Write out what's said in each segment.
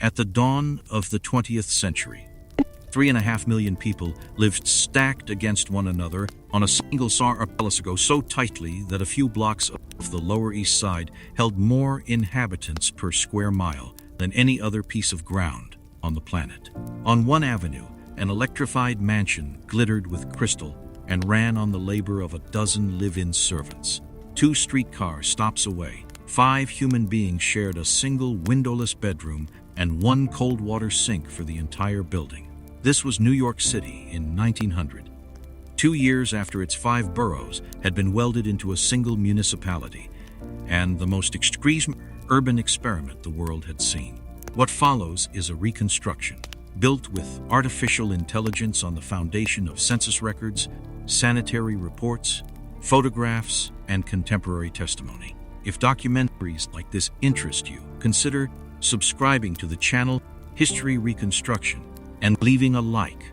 At the dawn of the 20th century, 3.5 million people lived stacked against one another on a single archipelago so tightly that a few blocks of the Lower East Side held more inhabitants per square mile than any other piece of ground on the planet. On one avenue, an electrified mansion glittered with crystal and ran on the labor of a dozen live-in servants. 2 streetcar stops away, 5 human beings shared a single windowless bedroom and 1 cold water sink for the entire building. This was New York City in 1900, 2 years after its 5 boroughs had been welded into a single municipality, and the most extreme urban experiment the world had seen. What follows is a reconstruction, built with artificial intelligence on the foundation of census records, sanitary reports, photographs, and contemporary testimony. If documentaries like this interest you, consider subscribing to the channel History Reconstruction and leaving a like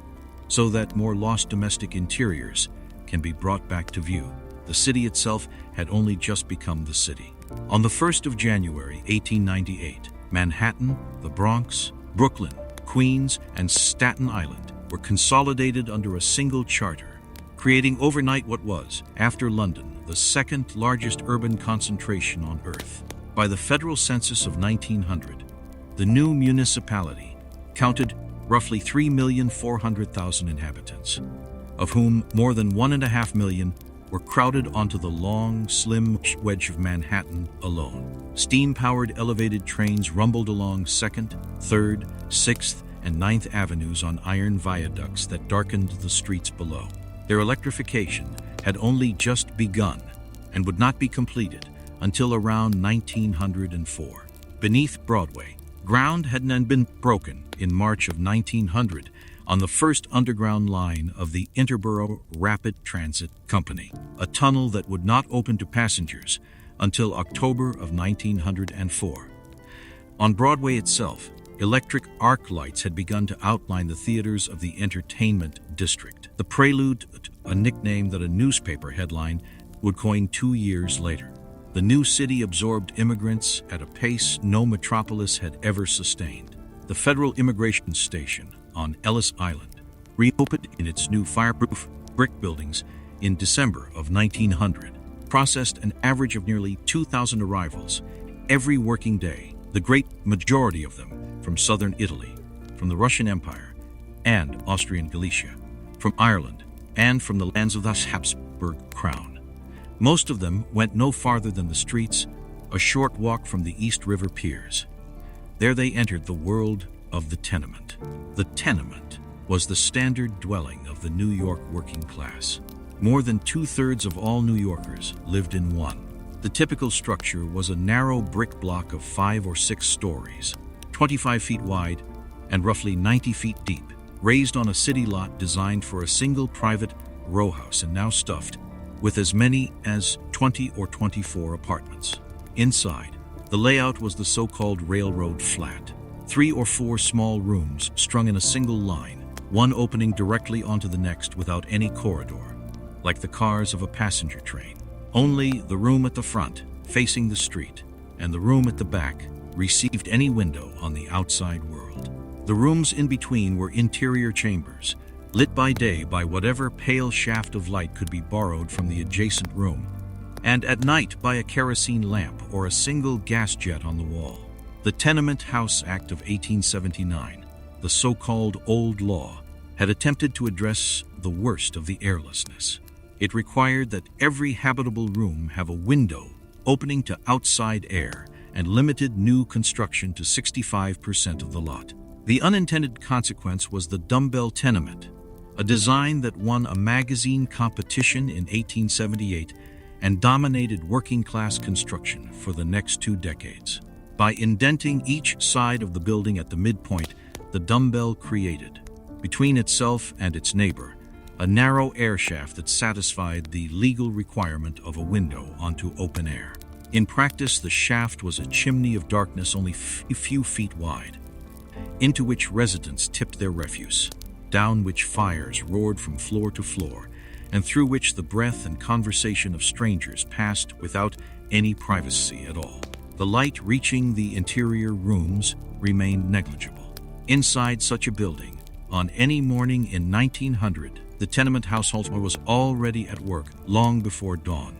so that more lost domestic interiors can be brought back to view. The city itself had only just become the city. On the 1st of January, 1898, Manhattan, the Bronx, Brooklyn, Queens, and Staten Island were consolidated under a single charter, creating overnight what was, after London, the second largest urban concentration on Earth. By the federal census of 1900, the new municipality counted roughly 3,400,000 inhabitants, of whom more than 1.5 million were crowded onto the long, slim wedge of Manhattan alone. Steam-powered elevated trains rumbled along 2nd, 3rd, 6th, and 9th Avenues on iron viaducts that darkened the streets below. Their electrification had only just begun and would not be completed until around 1904. Beneath Broadway, ground had then been broken in March of 1900 on the first underground line of the Interborough Rapid Transit Company, a tunnel that would not open to passengers until October of 1904. On Broadway itself, electric arc lights had begun to outline the theaters of the entertainment district, the prelude, a nickname that a newspaper headline would coin 2 years later. The new city absorbed immigrants at a pace no metropolis had ever sustained. The Federal Immigration Station on Ellis Island reopened in its new fireproof brick buildings in December of 1900, processed an average of nearly 2,000 arrivals every working day, the great majority of them from southern Italy, from the Russian Empire and Austrian Galicia, from Ireland, and from the lands of the Habsburg crown. Most of them went no farther than the streets, a short walk from the East River piers. There they entered the world of the tenement. The tenement was the standard dwelling of the New York working class. More than 2/3 of all New Yorkers lived in one. The typical structure was a narrow brick block of 5 or 6 stories, 25 feet wide and roughly 90 feet deep, raised on a city lot designed for a single private row house and now stuffed with as many as 20 or 24 apartments. Inside, the layout was the so-called railroad flat. 3 or 4 small rooms strung in a single line, one opening directly onto the next without any corridor, like the cars of a passenger train. Only the room at the front, facing the street, and the room at the back received any window on the outside world. The rooms in between were interior chambers, lit by day by whatever pale shaft of light could be borrowed from the adjacent room, and at night by a kerosene lamp or a single gas jet on the wall. The Tenement House Act of 1879, the so-called Old Law, had attempted to address the worst of the airlessness. It required that every habitable room have a window opening to outside air and limited new construction to 65% of the lot. The unintended consequence was the dumbbell tenement, a design that won a magazine competition in 1878 and dominated working-class construction for the next 2 decades. By indenting each side of the building at the midpoint, the dumbbell created, between itself and its neighbor, a narrow air shaft that satisfied the legal requirement of a window onto open air. In practice, the shaft was a chimney of darkness only a few feet wide, into which residents tipped their refuse, down which fires roared from floor to floor, and through which the breath and conversation of strangers passed without any privacy at all. The light reaching the interior rooms remained negligible. Inside such a building, on any morning in 1900, the tenement household was already at work long before dawn.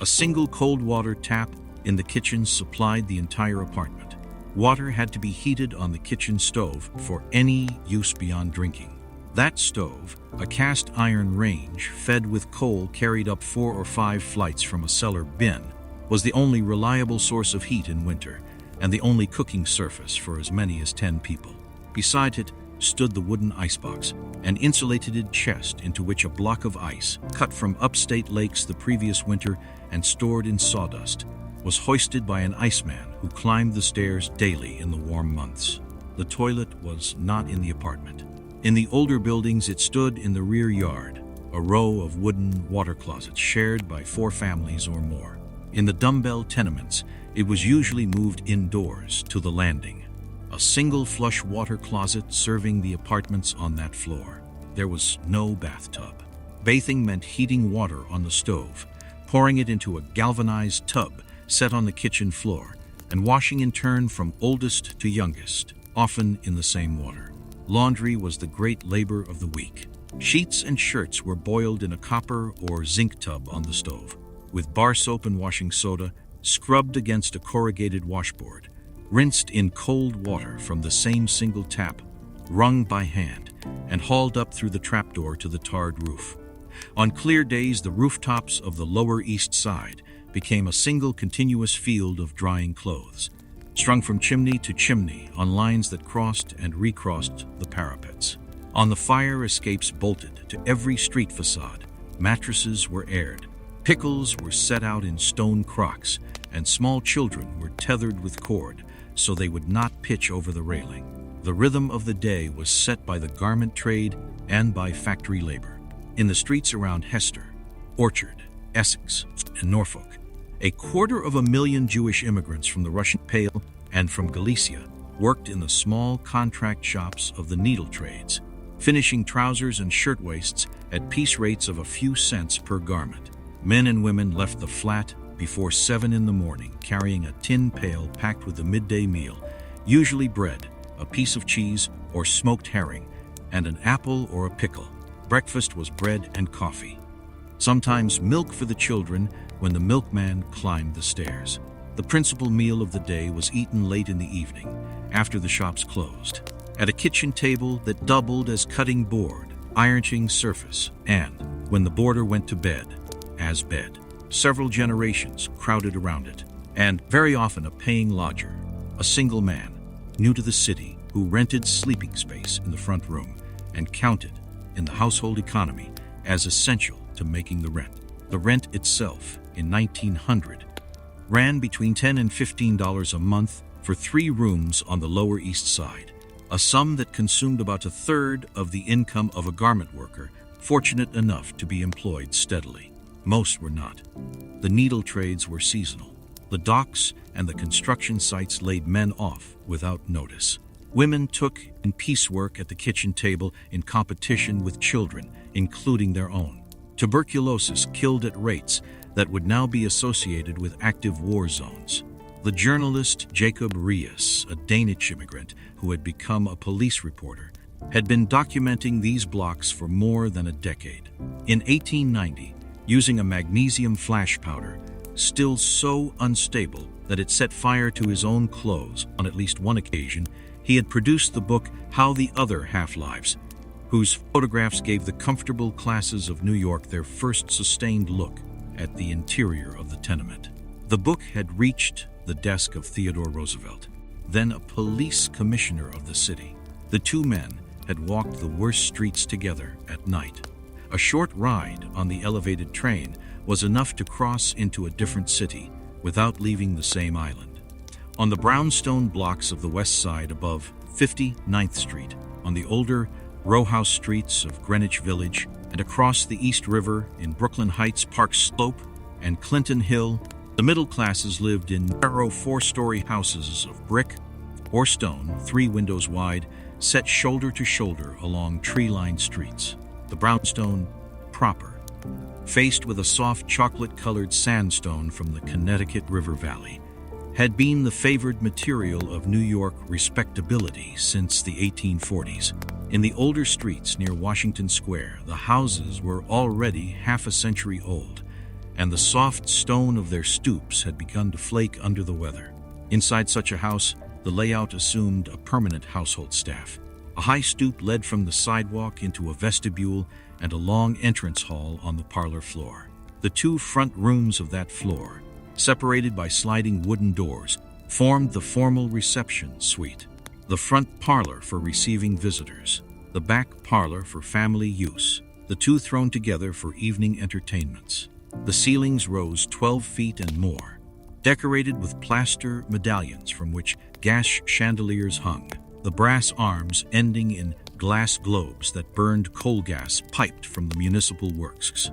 A single cold water tap in the kitchen supplied the entire apartment. Water had to be heated on the kitchen stove for any use beyond drinking. That stove, a cast iron range fed with coal carried up 4 or 5 flights from a cellar bin, was the only reliable source of heat in winter and the only cooking surface for as many as 10 people. Beside it stood the wooden icebox, an insulated chest into which a block of ice, cut from upstate lakes the previous winter and stored in sawdust, was hoisted by an iceman who climbed the stairs daily in the warm months. The toilet was not in the apartment. In the older buildings, it stood in the rear yard, a row of wooden water closets shared by 4 families or more. In the dumbbell tenements, it was usually moved indoors to the landing, a single flush water closet serving the apartments on that floor. There was no bathtub. Bathing meant heating water on the stove, pouring it into a galvanized tub set on the kitchen floor, and washing in turn from oldest to youngest, often in the same water. Laundry was the great labor of the week. Sheets and shirts were boiled in a copper or zinc tub on the stove, with bar soap and washing soda scrubbed against a corrugated washboard, rinsed in cold water from the same single tap, wrung by hand, and hauled up through the trapdoor to the tarred roof. On clear days, the rooftops of the Lower East Side became a single continuous field of drying clothes, strung from chimney to chimney on lines that crossed and recrossed the parapets. On the fire escapes bolted to every street facade, mattresses were aired, pickles were set out in stone crocks, and small children were tethered with cord so they would not pitch over the railing. The rhythm of the day was set by the garment trade and by factory labor. In the streets around Hester, Orchard, Essex, and Norfolk, 250,000 Jewish immigrants from the Russian Pale and from Galicia worked in the small contract shops of the needle trades, finishing trousers and shirtwaists at piece rates of a few cents per garment. Men and women left the flat before 7 in the morning, carrying a tin pail packed with the midday meal, usually bread, a piece of cheese or smoked herring, and an apple or a pickle. Breakfast was bread and coffee. Sometimes milk for the children when the milkman climbed the stairs. The principal meal of the day was eaten late in the evening, after the shops closed, at a kitchen table that doubled as cutting board, ironing surface, and, when the boarder went to bed, as bed. Several generations crowded around it, and very often a paying lodger, a single man, new to the city, who rented sleeping space in the front room and counted, in the household economy, as essential to making the rent. The rent itself, in 1900, ran between $10 and $15 a month for 3 rooms on the Lower East Side, a sum that consumed about a third of the income of a garment worker fortunate enough to be employed steadily. Most were not. The needle trades were seasonal. The docks and the construction sites laid men off without notice. Women took in piecework at the kitchen table in competition with children, including their own. Tuberculosis killed at rates that would now be associated with active war zones. The journalist Jacob Riis, a Danish immigrant who had become a police reporter, had been documenting these blocks for more than a decade. In 1890, using a magnesium flash powder, still so unstable that it set fire to his own clothes on at least one occasion, he had produced the book How the Other Half-Lives, whose photographs gave the comfortable classes of New York their first sustained look at the interior of the tenement. The book had reached the desk of Theodore Roosevelt, then a police commissioner of the city. The 2 men had walked the worst streets together at night. A short ride on the elevated train was enough to cross into a different city without leaving the same island. On the brownstone blocks of the west side above 59th Street, on the older rowhouse streets of Greenwich Village, and across the East River in Brooklyn Heights, Park Slope, and Clinton Hill, the middle classes lived in narrow 4-story houses of brick or stone, 3 windows wide, set shoulder to shoulder along tree-lined streets. The brownstone proper, faced with a soft chocolate-colored sandstone from the Connecticut River Valley, had been the favored material of New York respectability since the 1840s. In the older streets near Washington Square, the houses were already half a century old, and the soft stone of their stoops had begun to flake under the weather. Inside such a house, the layout assumed a permanent household staff. A high stoop led from the sidewalk into a vestibule and a long entrance hall on the parlor floor. The two front rooms of that floor, separated by sliding wooden doors, formed the formal reception suite. The front parlor for receiving visitors, the back parlor for family use, the two thrown together for evening entertainments. The ceilings rose 12 feet and more, decorated with plaster medallions from which gas chandeliers hung, the brass arms ending in glass globes that burned coal gas piped from the municipal works.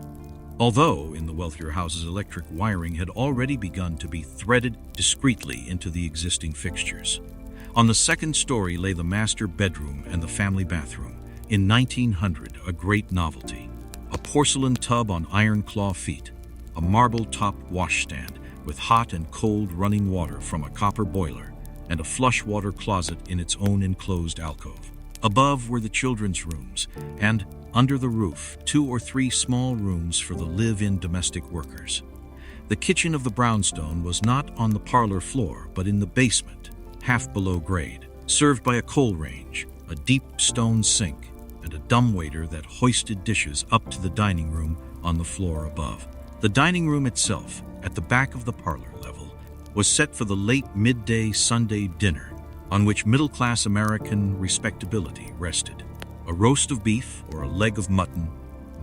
Although in the wealthier houses electric wiring had already begun to be threaded discreetly into the existing fixtures. On the second story lay the master bedroom and the family bathroom. In 1900, a great novelty. A porcelain tub on iron claw feet, a marble-top washstand with hot and cold running water from a copper boiler, and a flush water closet in its own enclosed alcove. Above were the children's rooms, and, under the roof, 2 or 3 small rooms for the live-in domestic workers. The kitchen of the brownstone was not on the parlor floor, but in the basement, half below grade, served by a coal range, a deep stone sink, and a dumbwaiter that hoisted dishes up to the dining room on the floor above. The dining room itself, at the back of the parlor level, was set for the late midday Sunday dinner, on which middle-class American respectability rested. A roast of beef or a leg of mutton,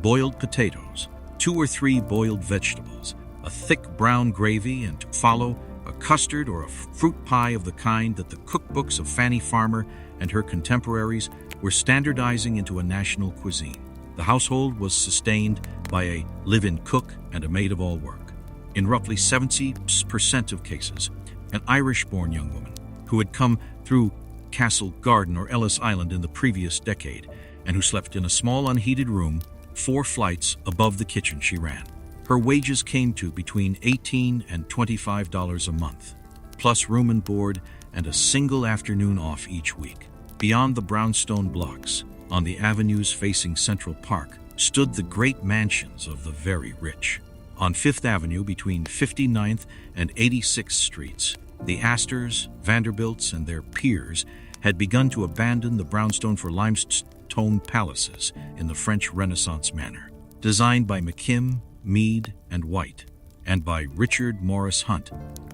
boiled potatoes, 2 or 3 boiled vegetables, a thick brown gravy, and to follow, a custard or a fruit pie of the kind that the cookbooks of Fanny Farmer and her contemporaries were standardizing into a national cuisine. The household was sustained by a live-in cook and a maid-of-all-work. In roughly 70% of cases, an Irish-born young woman who had come through Castle Garden or Ellis Island in the previous decade and who slept in a small unheated room 4 flights above the kitchen she ran. Her wages came to between $18 and $25 a month, plus room and board and a single afternoon off each week. Beyond the brownstone blocks, on the avenues facing Central Park, stood the great mansions of the very rich. On Fifth Avenue between 59th and 86th Streets, the Astors, Vanderbilts, and their peers had begun to abandon the brownstone for limestone palaces in the French Renaissance manner. Designed by McKim, Mead, and White, and by Richard Morris Hunt,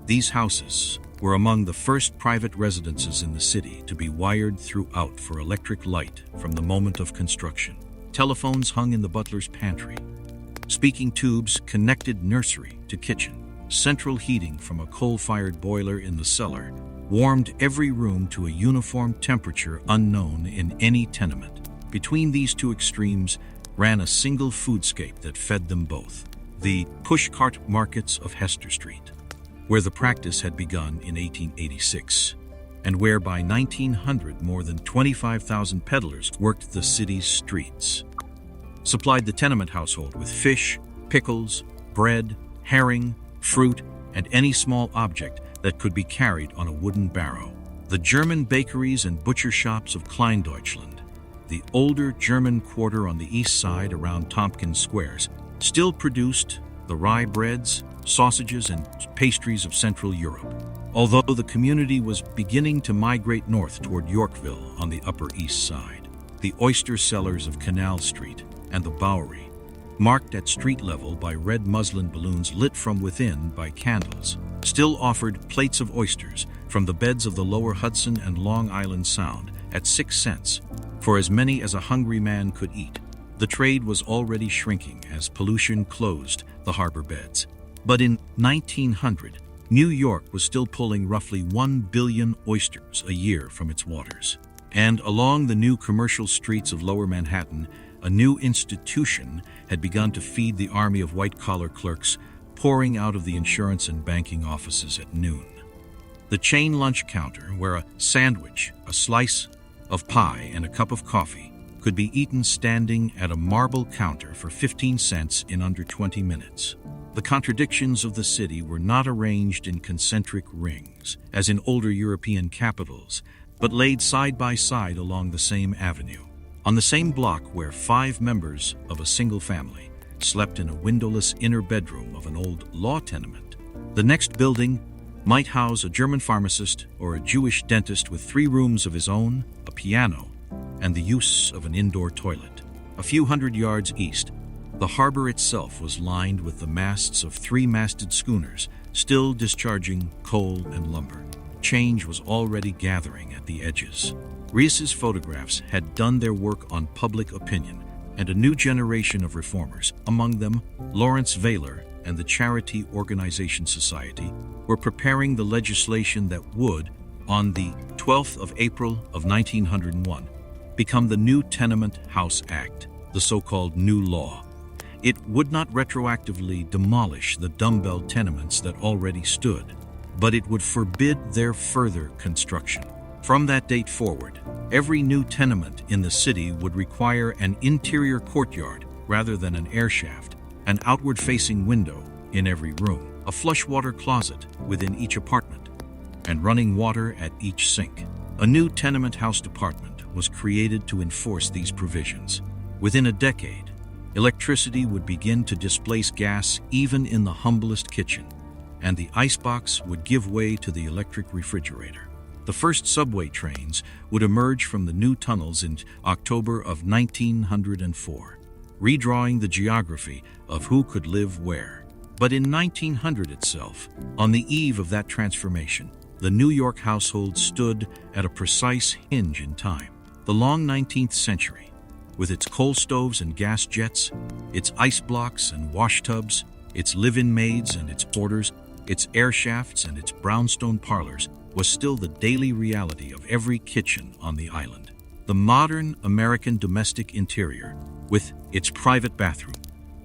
these houses were among the first private residences in the city to be wired throughout for electric light from the moment of construction. Telephones hung in the butler's pantry. Speaking tubes connected nursery to kitchen. Central heating from a coal-fired boiler in the cellar warmed every room to a uniform temperature unknown in any tenement. Between these two extremes ran a single foodscape that fed them both, the pushcart markets of Hester Street, where the practice had begun in 1886, and where by 1900 more than 25,000 peddlers worked the city's streets, supplied the tenement household with fish, pickles, bread, herring, fruit, and any small object that could be carried on a wooden barrow. The German bakeries and butcher shops of Kleindeutschland, the older German quarter on the east side around Tompkins Squares, still produced the rye breads, sausages, and pastries of Central Europe, although the community was beginning to migrate north toward Yorkville on the Upper East Side. The oyster cellars of Canal Street and the Bowery, marked at street level by red muslin balloons lit from within by candles, still offered plates of oysters from the beds of the lower Hudson and Long Island Sound at 6 cents for as many as a hungry man could eat. The trade was already shrinking as pollution closed the harbor beds. But in 1900, New York was still pulling roughly 1 billion oysters a year from its waters. And along the new commercial streets of Lower Manhattan, a new institution had begun to feed the army of white-collar clerks pouring out of the insurance and banking offices at noon. The chain lunch counter, where a sandwich, a slice of pie, and a cup of coffee could be eaten standing at a marble counter for 15 cents in under 20 minutes. The contradictions of the city were not arranged in concentric rings, as in older European capitals, but laid side by side along the same avenue. On the same block where 5 members of a single family slept in a windowless inner bedroom of an old law tenement, the next building might house a German pharmacist or a Jewish dentist with 3 rooms of his own, a piano, and the use of an indoor toilet. A few hundred yards east, the harbor itself was lined with the masts of 3-masted schooners, still discharging coal and lumber. Change was already gathering at the edges. Ries's photographs had done their work on public opinion, and a new generation of reformers, among them Lawrence Vaylor and the Charity Organization Society, were preparing the legislation that would, on the 12th of April of 1901, become the new Tenement House Act, the so-called New Law. It would not retroactively demolish the dumbbell tenements that already stood, but it would forbid their further construction. From that date forward, every new tenement in the city would require an interior courtyard rather than an air shaft, an outward-facing window in every room, a flush water closet within each apartment, and running water at each sink. A new tenement house department was created to enforce these provisions. Within a decade, electricity would begin to displace gas even in the humblest kitchen, and the icebox would give way to the electric refrigerator. The first subway trains would emerge from the new tunnels in October of 1904, redrawing the geography of who could live where. But in 1900 itself, on the eve of that transformation, the New York household stood at a precise hinge in time. The long 19th century, with its coal stoves and gas jets, its ice blocks and wash tubs, its live-in maids and its porters, its air shafts and its brownstone parlors, was still the daily reality of every kitchen on the island. The modern American domestic interior, with its private bathroom,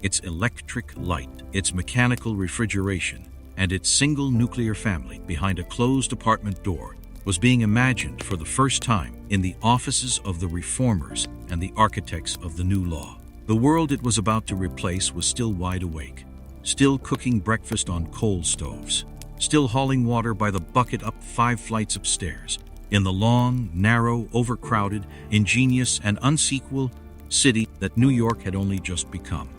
its electric light, its mechanical refrigeration, and its single nuclear family behind a closed apartment door, was being imagined for the first time in the offices of the reformers and the architects of the new law. The world it was about to replace was still wide awake, still cooking breakfast on coal stoves, still hauling water by the bucket up 5 flights of stairs, in the long, narrow, overcrowded, ingenious, and unsequal city that New York had only just become.